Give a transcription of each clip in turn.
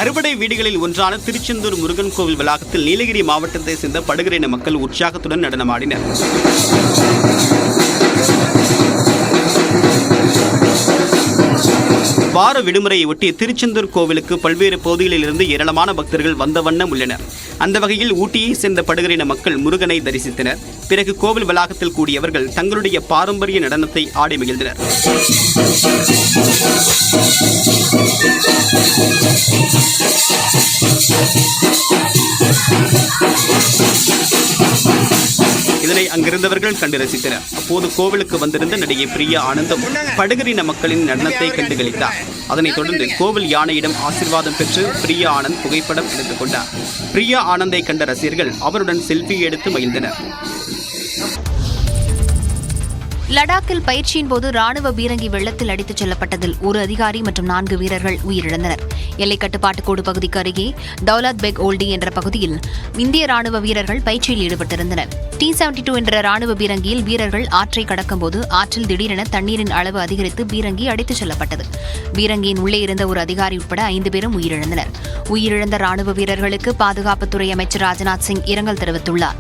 அறுபடை வீடுகளில் ஒன்றான திருச்செந்தூர் முருகன் கோவில் வளாகத்தில் நீலகிரி மாவட்டத்தை சேர்ந்த படுகரின மக்கள் உற்சாகத்துடன் நடனமாடினர். வார விடுமுறையை ஒட்டி திருச்செந்தூர் கோவிலுக்கு பல்வேறு பகுதிகளில் இருந்து ஏராளமான பக்தர்கள் வந்த வண்ணம் உள்ளனர். அந்த வகையில் ஊட்டியை சேர்ந்த படுகரின மக்கள் முருகனை தரிசித்தனர். பிறகு கோவில் வளாகத்தில் கூடியவர்கள் தங்களுடைய பாரம்பரிய நடனத்தை ஆடி மகிழ்ந்தனர். இதனை அங்கிருந்தவர்கள் கண்டு ரசித்தனர். அப்போது கோவிலுக்கு வந்திருந்த நடிகை பிரியா ஆனந்தும் படுகரின மக்களின் நடனத்தை கண்டுகளித்தார். அதனைத் தொடர்ந்து கோவில் யானையிடம் ஆசீர்வாதம் பெற்று பிரியா ஆனந்த் புகைப்படம் எடுத்துக் கொண்டார். பிரியா ஆனந்தை கண்ட ரசிகர்கள் அவருடன் செல்ஃபி எடுத்து மகிழ்ந்தனர். லடாக்கில் பயிற்சியின் போது ராணுவ பீரங்கி வெள்ளத்தில் அடித்துச் செல்லப்பட்டதில் ஒரு அதிகாரி மற்றும் 4 வீரர்கள் உயிரிழந்தனர். எல்லைக் கட்டுப்பாட்டு கோடு பகுதிக்கு அருகே தௌலத் பெக் ஓல்டி என்ற பகுதியில் இந்திய ராணுவ வீரர்கள் பயிற்சியில் ஈடுபட்டிருந்தனர். T-72 என்ற ராணுவ பீரங்கியில் வீரர்கள் ஆற்றை கடக்கும்போது ஆற்றில் திடீரென தண்ணீரின் அளவு அதிகரித்து பீரங்கி அடித்துச் செல்லப்பட்டது. பீரங்கியின் உள்ளே இருந்த ஒரு அதிகாரி உட்பட 5 பேரும் உயிரிழந்தனர். உயிரிழந்த ராணுவ வீரர்களுக்கு பாதுகாப்புத்துறை அமைச்சர் ராஜ்நாத் சிங் இரங்கல் தெரிவித்துள்ளார்.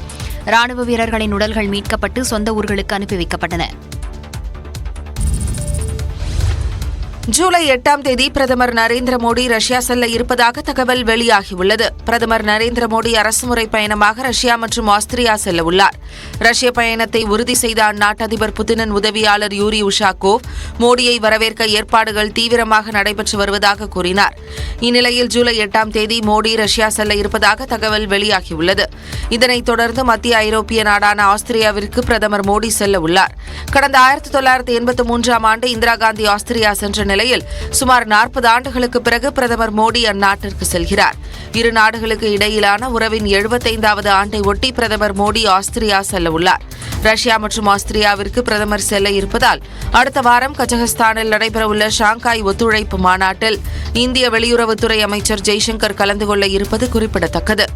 ராணுவ வீரர்களின் உடல்கள் மீட்கப்பட்டு சொந்த ஊர்களுக்கு அனுப்பி வைக்கப்பட்டன. ஜூலை 8ஆம் தேதி பிரதமர் நரேந்திர மோடி ரஷ்யா செல்ல இருப்பதாக தகவல் வெளியாகியுள்ளது. பிரதமர் நரேந்திர மோடி அரசுமுறை பயணமாக ரஷ்யா மற்றும் ஆஸ்திரியா செல்ல உள்ளார். ரஷ்ய பயணத்தை உறுதி செய்த அந்நாட்டு அதிபர் புதினின் உதவியாளர் யூரி உஷாகோவ் மோடியை வரவேற்க ஏற்பாடுகள் தீவிரமாக நடைபெற்று வருவதாக கூறினார். இந்நிலையில் ஜூலை 8ஆம் தேதி மோடி ரஷ்யா செல்ல இருப்பதாக தகவல் வெளியாகியுள்ளது. இதனைத் தொடர்ந்து மத்திய ஐரோப்பிய நாடான ஆஸ்திரியாவிற்கு பிரதமர் மோடி செல்ல உள்ளார். கடந்த 1983ஆம் ஆண்டு இந்திரா காந்தி ஆஸ்திரியா சென்ற நிலையில் சுமார் 40 ஆண்டுகளுக்கு பிறகு பிரதமர் மோடி அந்நாட்டிற்கு செல்கிறார். இரு நாடுகளுக்கு இடையிலான உறவின் 75வது ஆண்டை ஒட்டி பிரதமர் மோடி ஆஸ்திரியா செல்ல உள்ளார். ரஷ்யா மற்றும் ஆஸ்திரியாவிற்கு பிரதமர் செல்ல இருப்பதால் அடுத்த வாரம் கஜகஸ்தானில் நடைபெறவுள்ள ஷாங்காய் ஒத்துழைப்பு மாநாட்டில் இந்திய வெளியுறவுத்துறை அமைச்சர் ஜெய்சங்கர் கலந்து கொள்ள இருப்பது குறிப்பிடத்தக்கது.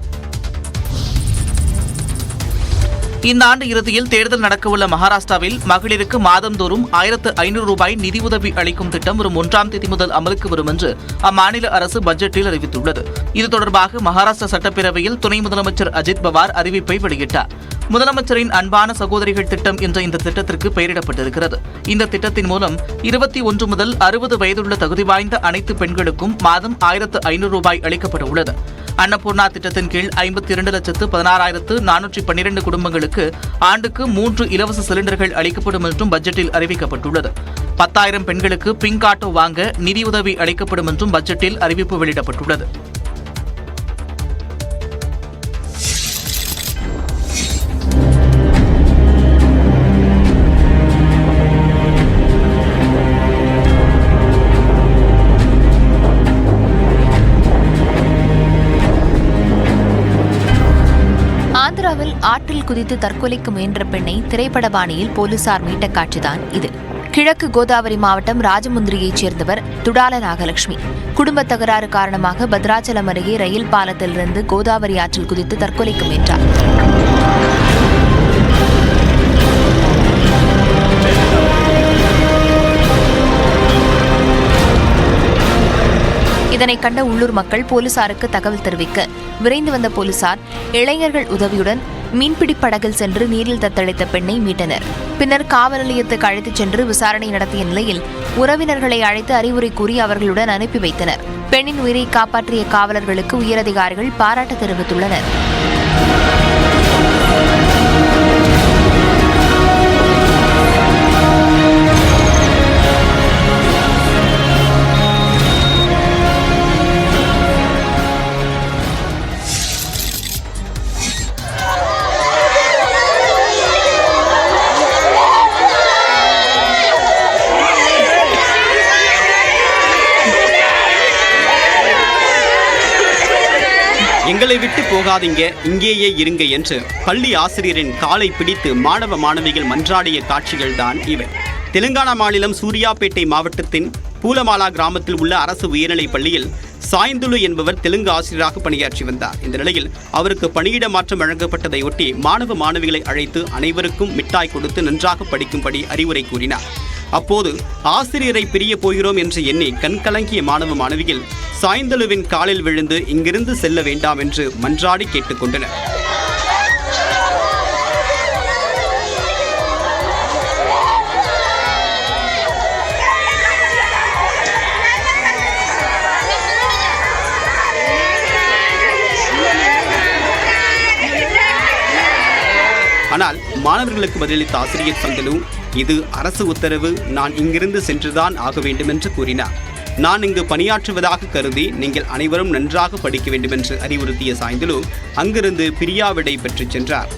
இந்த ஆண்டு இறுதியில் தேர்தல் நடக்கவுள்ள மகாராஷ்டிராவில் மகளிருக்கு மாதந்தோறும் 1500 ரூபாய் நிதியுதவி அளிக்கும் திட்டம் வரும் 1ஆம் தேதி முதல் அமலுக்கு வரும் என்று அம்மாநில அரசு பட்ஜெட்டில் அறிவித்துள்ளது. இது தொடர்பாக மகாராஷ்டிரா சட்டப்பேரவையில் துணை முதலமைச்சர் அஜித் பவார் அறிவிப்பை வெளியிட்டார். முதலமைச்சரின் அன்பான சகோதரிகள் திட்டம் என்ற இந்த திட்டத்திற்கு பெயரிடப்பட்டிருக்கிறது. இந்த திட்டத்தின் மூலம் 21 முதல் 60 வயதுள்ள தகுதி வாய்ந்த அனைத்து பெண்களுக்கும் மாதம் 1500 ரூபாய் அளிக்கப்பட உள்ளது. அன்னபூர்ணா திட்டத்தின் கீழ் 52,16,412 குடும்பங்களுக்கு ஆண்டுக்கு 3 இலவச சிலிண்டர்கள் அளிக்கப்படும் என்றும் பட்ஜெட்டில் அறிவிக்கப்பட்டுள்ளது. 10,000 பெண்களுக்கு பிங்க் ஆட்டோ வாங்க நிதியுதவி அளிக்கப்படும் என்றும் பட்ஜெட்டில் அறிவிப்பு வெளியிடப்பட்டுள்ளது. ஆந்திராவில் ஆற்றில் குதித்து தற்கொலைக்கு முயன்ற பெண்ணை திரைப்பட பாணியில் போலீசார் மீட்ட காட்சிதான் இது. கிழக்கு கோதாவரி மாவட்டம் ராஜமுந்திரியைச் சேர்ந்தவர் துடால நாகலட்சுமி. குடும்ப தகராறு காரணமாக பத்ராச்சலம் அருகே ரயில் பாலத்திலிருந்து கோதாவரி ஆற்றில் குதித்து தற்கொலைக்கு முயன்றார். இதனை கண்ட உள்ளூர் மக்கள் போலீசாருக்கு தகவல் தெரிவிக்க விரைந்து வந்த போலீசார் இளைஞர்கள் உதவியுடன் மீன்பிடி படகில் சென்று நீரில் தத்தளித்த பெண்ணை மீட்டனர். பின்னர் காவல் நிலையத்துக்கு அழைத்துச் சென்று விசாரணை நடத்திய நிலையில் உறவினர்களை அழைத்து அறிவுரை கூறி அவர்களுடன் அனுப்பி வைத்தனர். பெண்ணின் உயிரை காப்பாற்றிய காவலர்களுக்கு உயரதிகாரிகள் பாராட்டு தெரிவித்துள்ளனர். எங்களை விட்டு போகாதீங்க, இங்கேயே இருங்க என்று பள்ளி ஆசிரியரின் காலை பிடித்து மாணவ மாணவிகள் மன்றாடிய காட்சிகள் தான் இவை. தெலுங்கானா மாநிலம் சூர்யாபேட்டை மாவட்டத்தின் பூலமாலா கிராமத்தில் உள்ள அரசு உயர்நிலைப் பள்ளியில் சாய்ந்துலு என்பவர் தெலுங்கு ஆசிரியராக பணியாற்றி வந்தார். இந்த நிலையில் அவருக்கு பணியிட மாற்றம் வழங்கப்பட்டதையொட்டி மாணவ மாணவிகளை அழைத்து அனைவருக்கும் மிட்டாய் கொடுத்து நன்றாக படிக்கும்படி அறிவுரை கூறினார். அப்போது ஆசிரியரை பிரிய போகிறோம் என்று எண்ணி கண்கலங்கிய மாணவ மாணவிகள் சாய்ந்தலுவின் காலில் விழுந்து இங்கிருந்து செல்ல வேண்டாம் என்று மன்றாடி கேட்டுக்கொண்டனர். ஆனால் மாணவர்களுக்கு பதிலளித்த ஆசிரியர் சந்தலு, இது அரசு உத்தரவு, நான் இங்கிருந்து சென்றுதான் ஆக வேண்டும் என்று கூறினார். நான் இங்கு பணியாற்றுவதாக கருதி நீங்கள் அனைவரும் நன்றாக படிக்க வேண்டும் என்று அறிவுறுத்திய சாய்ந்தலு அங்கிருந்து பிரியா விடை பெற்றுச் சென்றார்.